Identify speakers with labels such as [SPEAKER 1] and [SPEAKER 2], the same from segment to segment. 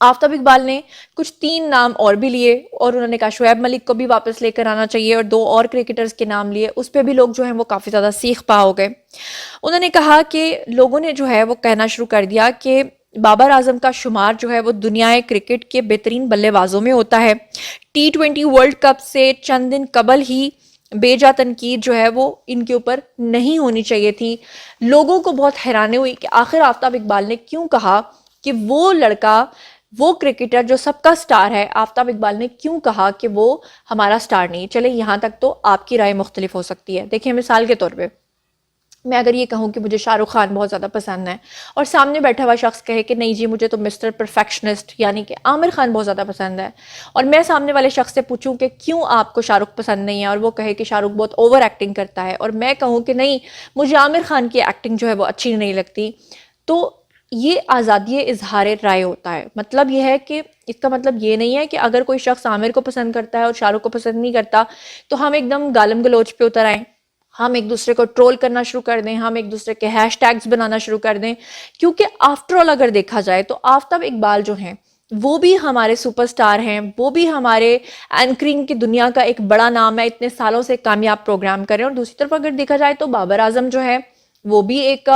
[SPEAKER 1] آفتاب اقبال نے کچھ 3 نام اور بھی لیے اور انہوں نے کہا شعیب ملک کو بھی واپس لے کر آنا چاہیے اور 2 اور کرکٹرز کے نام لیے. اس پہ بھی لوگ جو ہیں وہ کافی زیادہ سیخ پا ہو گئے. انہوں نے کہا کہ لوگوں نے جو ہے وہ کہنا شروع کر دیا کہ بابر اعظم کا شمار جو ہے وہ دنیا کرکٹ کے بہترین بلے بازوں میں ہوتا ہے. T20 ورلڈ کپ سے چند دن قبل ہی بے جا تنقید جو ہے وہ ان کے اوپر نہیں ہونی چاہیے تھی. لوگوں کو بہت حیرانی ہوئی کہ آخر آفتاب اقبال نے کیوں کہا کہ وہ لڑکا، وہ کرکٹر جو سب کا سٹار ہے، آفتاب اقبال نے کیوں کہا کہ وہ ہمارا سٹار نہیں. چلے یہاں تک تو آپ کی رائے مختلف ہو سکتی ہے. دیکھیں مثال کے طور پہ میں اگر یہ کہوں کہ مجھے شاہ رخ خان بہت زیادہ پسند ہے اور سامنے بیٹھا ہوا شخص کہے کہ نہیں جی مجھے تو مسٹر پرفیکشنسٹ یعنی کہ عامر خان بہت زیادہ پسند ہے، اور میں سامنے والے شخص سے پوچھوں کہ کیوں آپ کو شاہ رخ پسند نہیں ہے اور وہ کہے کہ شاہ رخ بہت اوور ایکٹنگ کرتا ہے، اور میں کہوں کہ نہیں مجھے عامر خان کی ایکٹنگ جو ہے وہ اچھی نہیں لگتی، تو یہ آزادی اظہار رائے ہوتا ہے. مطلب یہ ہے کہ اس کا مطلب یہ نہیں ہے کہ اگر کوئی شخص عامر کو پسند کرتا ہے اور شاہ رخ کو پسند نہیں کرتا تو ہم ایک دم گالم گلوچ پہ اتر آئیں، ہم ایک دوسرے کو ٹرول کرنا شروع کر دیں، ہم ایک دوسرے کے ہیش ٹیگز بنانا شروع کر دیں. کیونکہ آفٹر آل اگر دیکھا جائے تو آفتاب اقبال جو ہیں وہ بھی ہمارے سپر سٹار ہیں، وہ بھی ہمارے اینکرنگ کی دنیا کا ایک بڑا نام ہے، اتنے سالوں سے کامیاب پروگرام کریں. اور دوسری طرف اگر دیکھا جائے تو بابر اعظم جو ہے وہ بھی ایک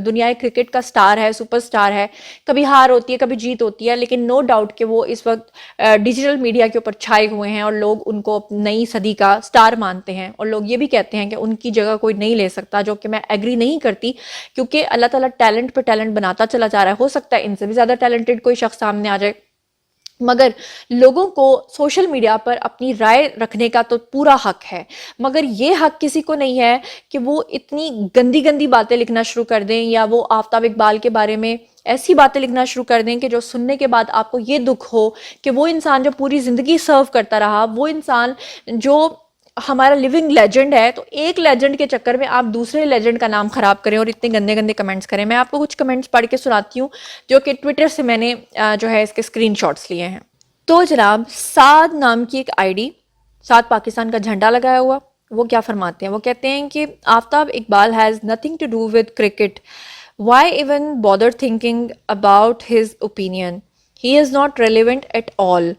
[SPEAKER 1] دنیا کرکٹ کا سٹار ہے، سپر سٹار ہے. کبھی ہار ہوتی ہے کبھی جیت ہوتی ہے، لیکن نو ڈاؤٹ کہ وہ اس وقت ڈیجیٹل میڈیا کے اوپر چھائے ہوئے ہیں اور لوگ ان کو نئی صدی کا سٹار مانتے ہیں. اور لوگ یہ بھی کہتے ہیں کہ ان کی جگہ کوئی نہیں لے سکتا، جو کہ میں ایگری نہیں کرتی، کیونکہ اللہ تعالیٰ ٹیلنٹ پہ ٹیلنٹ بناتا چلا جا رہا ہے. ہو سکتا ہے ان سے بھی زیادہ ٹیلنٹڈ کوئی شخص سامنے آ جائے، مگر لوگوں کو سوشل میڈیا پر اپنی رائے رکھنے کا تو پورا حق ہے. مگر یہ حق کسی کو نہیں ہے کہ وہ اتنی گندی گندی باتیں لکھنا شروع کر دیں، یا وہ آفتاب اقبال کے بارے میں ایسی باتیں لکھنا شروع کر دیں کہ جو سننے کے بعد آپ کو یہ دکھ ہو کہ وہ انسان جو پوری زندگی سرو کرتا رہا، وہ انسان جو ہمارا لیونگ لیجنڈ ہے، تو ایک لیجنڈ کے چکر میں آپ دوسرے لیجنڈ کا نام خراب کریں اور اتنے گندے گندے کمنٹس کریں. میں آپ کو کچھ کمنٹس پڑھ کے سناتی ہوں جو کہ ٹویٹر سے میں نے جو ہے اس کے اسکرین شاٹس لیے ہیں. تو جناب سعد نام کی ایک آئی ڈی، سعد پاکستان کا جھنڈا لگایا ہوا، وہ کیا فرماتے ہیں؟ وہ کہتے ہیں کہ Aftab Iqbal has nothing to do with cricket, why even bother thinking about his opinion, he is not relevant at all,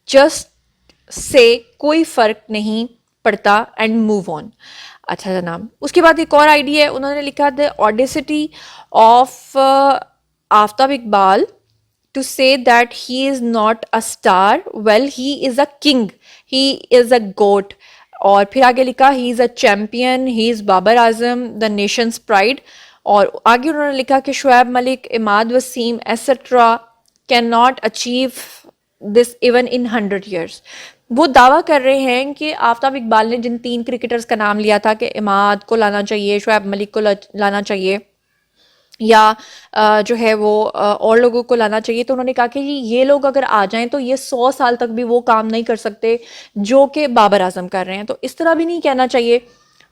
[SPEAKER 1] just سے کوئی فرق نہیں پڑتا اینڈ موو آن. اچھا جناب، اس کے بعد ایک اور آئی ڈی ہے، انہوں نے لکھا the audacity of Aftab Iqbal to say that he is not a star, well he is a king, he is a goat. اور پھر آگے لکھا he is a champion, he is Babar Azam the nation's pride. اور آگے انہوں نے لکھا کہ شعیب ملک، اماد Wasim etc cannot achieve this even in 100 years. وہ دعویٰ کر رہے ہیں کہ آفتاب اقبال نے جن 3 کرکٹرز کا نام لیا تھا کہ اماد کو لانا چاہیے، شعیب ملک کو لانا چاہیے، یا جو ہے وہ اور لوگوں کو لانا چاہیے، تو انہوں نے کہا کہ یہ لوگ اگر آ جائیں تو یہ 100 سال تک بھی وہ کام نہیں کر سکتے جو کہ بابر اعظم کر رہے ہیں. تو اس طرح بھی نہیں کہنا چاہیے.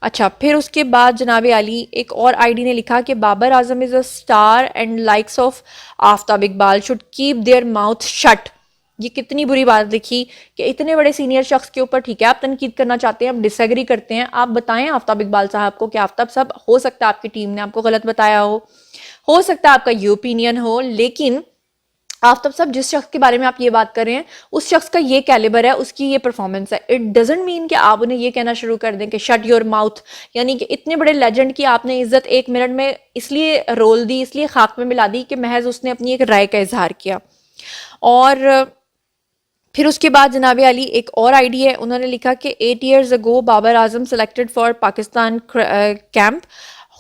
[SPEAKER 1] اچھا، پھر اس کے بعد جناب علی ایک اور آئی ڈی نے لکھا کہ Babar Azam is a star and likes of Aftab Iqbal should keep their mouth shut. یہ کتنی بری بات لکھی کہ اتنے بڑے سینئر شخص کے اوپر ٹھیک ہے آپ تنقید کرنا چاہتے ہیں، ہم ڈس ایگری کرتے ہیں، آپ بتائیں آفتاب اقبال صاحب کو کہ آفتاب صاحب ہو سکتا ہے آپ کی ٹیم نے آپ کو غلط بتایا ہو سکتا ہے آپ کا یہ اوپینین ہو، لیکن آفتاب صاحب جس شخص کے بارے میں آپ یہ بات کر رہے ہیں اس شخص کا یہ کیلیبر ہے، اس کی یہ پرفارمنس ہے. اٹ ڈزنٹ مین کہ آپ انہیں یہ کہنا شروع کر دیں کہ شٹ یور ماؤتھ، یعنی کہ اتنے بڑے لیجنڈ کی آپ نے عزت 1 منٹ میں اس لیے رول دی، اس لیے خاک میں ملا دی کہ محض اس نے اپنی ایک رائے کا اظہار کیا. اور پھر اس کے بعد جناب علی ایک اور آئی ڈی ہے، انہوں نے لکھا کہ 8 years ago Babar Azam selected for Pakistan camp,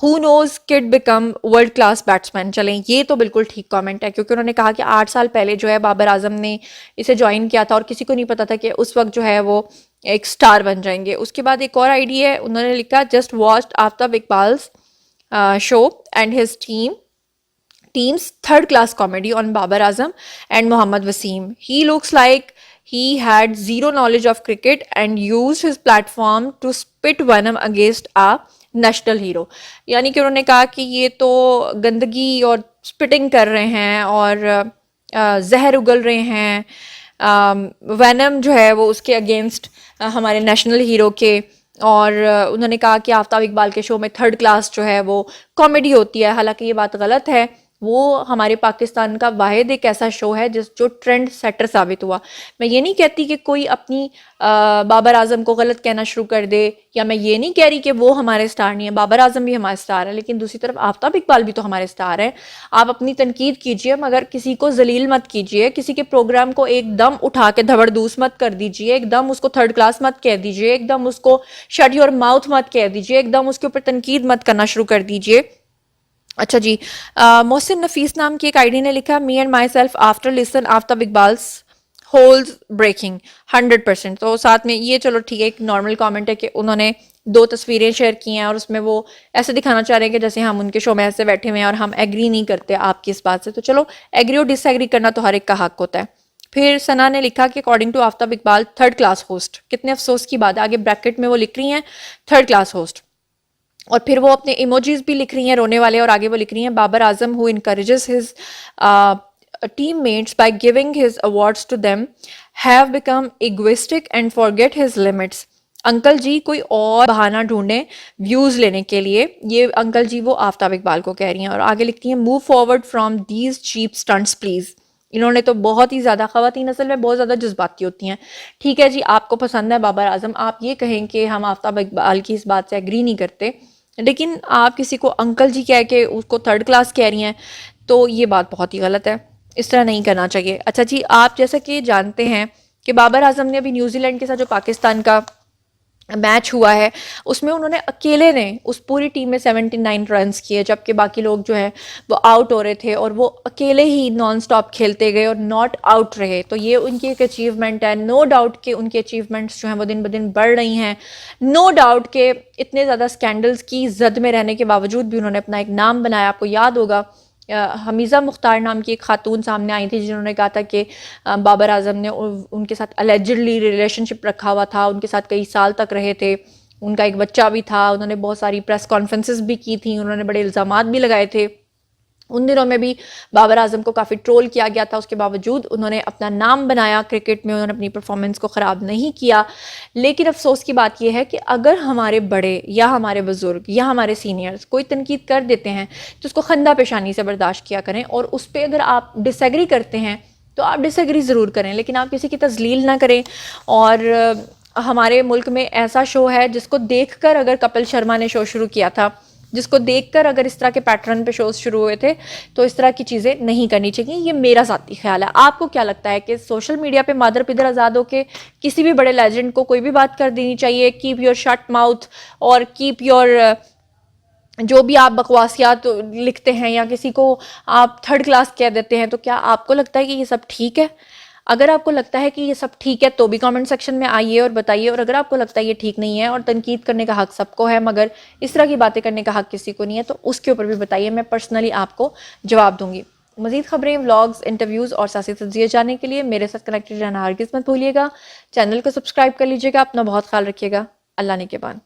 [SPEAKER 1] who knows kid become world class batsman. چلیں یہ تو بالکل ٹھیک کامنٹ ہے، کیونکہ انہوں نے کہا کہ 8 سال پہلے جو ہے بابر اعظم نے اسے جوائن کیا تھا اور کسی کو نہیں پتا تھا کہ اس وقت جو ہے وہ ایک سٹار بن جائیں گے. اس کے بعد ایک اور آئی ڈی ہے، انہوں نے لکھا just watched آفتاب اقبال's show and his team's third class comedy on Babar Azam and Mohammad Wasim. He looks like he had zero knowledge of cricket and used his platform to spit venom against a national hero. یعنی کہ انہوں نے کہا کہ یہ تو گندگی اور سپٹنگ کر رہے ہیں اور زہر اگل رہے ہیں، وینم جو ہے وہ اس کے اگینسٹ ہمارے نیشنل ہیرو کے. اور انہوں نے کہا کہ آفتاب اقبال کے شو میں 3rd کلاس جو ہے وہ کامیڈی ہوتی ہے، حالانکہ یہ بات غلط ہے. وہ ہمارے پاکستان کا واحد ایک ایسا شو ہے جو ٹرینڈ سیٹر ثابت ہوا. میں یہ نہیں کہتی کہ کوئی اپنی بابر اعظم کو غلط کہنا شروع کر دے, یا میں یہ نہیں کہہ رہی کہ وہ ہمارے سٹار نہیں ہے, بابر اعظم بھی ہمارے سٹار ہے, لیکن دوسری طرف آفتاب اقبال بھی تو ہمارے سٹار ہیں. آپ اپنی تنقید کیجئے مگر کسی کو ذلیل مت کیجئے, کسی کے پروگرام کو ایک دم اٹھا کے دھبڑ دوس مت کر دیجئے, ایک دم اس کو تھرڈ کلاس مت کہہ دیجئے, ایک دم اس کو شٹ یور ماؤتھ مت کہہ دیجئے, ایک دم اس کے اوپر تنقید مت کرنا شروع کر دیجئے. اچھا جی, محسن نفیس نام کی ایک آئی ڈی نے لکھا, me and myself after listen Aftab اقبال's ہولز بریکنگ 100%. تو ساتھ میں یہ چلو ٹھیک ہے, ایک نارمل کامنٹ ہے کہ انہوں نے 2 تصویریں شیئر کی ہیں اور اس میں وہ ایسے دکھانا چاہ رہے ہیں کہ جیسے ہم ان کے شو میں ایسے بیٹھے ہوئے ہیں اور ہم ایگری نہیں کرتے آپ کی اس بات سے. تو چلو ایگری اور ڈس ایگری کرنا تو ہر ایک کا حق ہوتا ہے. پھر ثنا نے لکھا کہ according to Aftab Iqbal 3rd class host. کتنے افسوس کی بات ہے, آگے بریکٹ میں وہ لکھ رہی ہیں 3rd کلاس ہوسٹ, اور پھر وہ اپنے ایموجیز بھی لکھ رہی ہیں رونے والے, اور آگے وہ لکھ رہی ہیں Babar Azam who encourages his teammates by giving his awards to them have become egoistic and forget his limits. Uncle ji کوئی اور بہانہ ڈھونڈیں ویوز لینے کے لیے. یہ انکل جی وہ آفتاب اقبال کو کہہ رہی ہیں, اور آگے لکھتی ہیں move forward from these cheap stunts please. انہوں نے تو بہت ہی زیادہ, خواتین اصل میں بہت زیادہ جذباتی ہوتی ہیں. ٹھیک ہے جی, آپ کو پسند ہے بابر اعظم, آپ یہ کہیں کہ ہم آفتاب اقبال کی اس بات سے ایگری نہیں کرتے, لیکن آپ کسی کو انکل جی کہہ کے اس کو 3rd کلاس کہہ رہی ہیں, تو یہ بات بہت ہی غلط ہے, اس طرح نہیں کرنا چاہیے. اچھا جی, آپ جیسا کہ جانتے ہیں کہ بابر اعظم نے ابھی نیوزی لینڈ کے ساتھ جو پاکستان کا میچ ہوا ہے اس میں انہوں نے اکیلے نے اس پوری ٹیم میں 79 رنز کیے, جبکہ باقی لوگ جو ہیں وہ آؤٹ ہو رہے تھے, اور وہ اکیلے ہی نان سٹاپ کھیلتے گئے اور ناٹ آؤٹ رہے. تو یہ ان کی ایک اچیومنٹ ہے. نو ڈاؤٹ کہ ان کی اچیومنٹس جو ہیں وہ دن بدن بڑھ رہی ہیں. نو ڈاؤٹ کہ اتنے زیادہ سکینڈلز کی زد میں رہنے کے باوجود بھی انہوں نے اپنا ایک نام بنایا. آپ کو یاد ہوگا حمیزہ مختار نام کی ایک خاتون سامنے آئی تھی جنہوں نے کہا تھا کہ بابر اعظم نے ان کے ساتھ الیجڈلی ریلیشن شپ رکھا ہوا تھا, ان کے ساتھ کئی سال تک رہے تھے, ان کا ایک بچہ بھی تھا. انہوں نے بہت ساری پریس کانفرنسز بھی کی تھیں, انہوں نے بڑے الزامات بھی لگائے تھے. ان دنوں میں بھی بابر اعظم کو کافی ٹرول کیا گیا تھا, اس کے باوجود انہوں نے اپنا نام بنایا کرکٹ میں, انہوں نے اپنی پرفارمنس کو خراب نہیں کیا. لیکن افسوس کی بات یہ ہے کہ اگر ہمارے بڑے یا ہمارے بزرگ یا ہمارے سینئرز کوئی تنقید کر دیتے ہیں تو اس کو خندہ پیشانی سے برداشت کیا کریں, اور اس پہ اگر آپ ڈس ایگری کرتے ہیں تو آپ ڈس ایگری ضرور کریں, لیکن آپ کسی کی تذلیل نہ کریں. اور ہمارے ملک میں ایسا شو ہے جس کو دیکھ کر اگر کپل شرما نے شو شروع کیا تھا, جس کو دیکھ کر اگر اس طرح کے پیٹرن پہ شوز شروع ہوئے تھے, تو اس طرح کی چیزیں نہیں کرنی چاہیے. یہ میرا ذاتی خیال ہے. آپ کو کیا لگتا ہے کہ سوشل میڈیا پہ مادر پدر آزاد ہو کے کسی بھی بڑے لیجنڈ کو کوئی بھی بات کر دینی چاہیے؟ کیپ یور شٹ ماؤتھ, اور کیپ یور جو بھی آپ بکواسیات لکھتے ہیں یا کسی کو آپ 3rd کلاس کہہ دیتے ہیں, تو کیا آپ کو لگتا ہے کہ یہ سب ٹھیک ہے؟ اگر آپ کو لگتا ہے کہ یہ سب ٹھیک ہے تو بھی کامنٹ سیکشن میں آئیے اور بتائیے, اور اگر آپ کو لگتا ہے یہ ٹھیک نہیں ہے اور تنقید کرنے کا حق سب کو ہے مگر اس طرح کی باتیں کرنے کا حق کسی کو نہیں ہے, تو اس کے اوپر بھی بتائیے, میں پرسنلی آپ کو جواب دوں گی. مزید خبریں, ولاگز, انٹرویوز اور سیاسی تجزیے جاننے کے لیے میرے ساتھ کنیکٹڈ رہنا ہرگز مت بھولیے گا. چینل کو سبسکرائب کر لیجیے گا. اپنا بہت خیال رکھیے گا. اللہ نگہبان.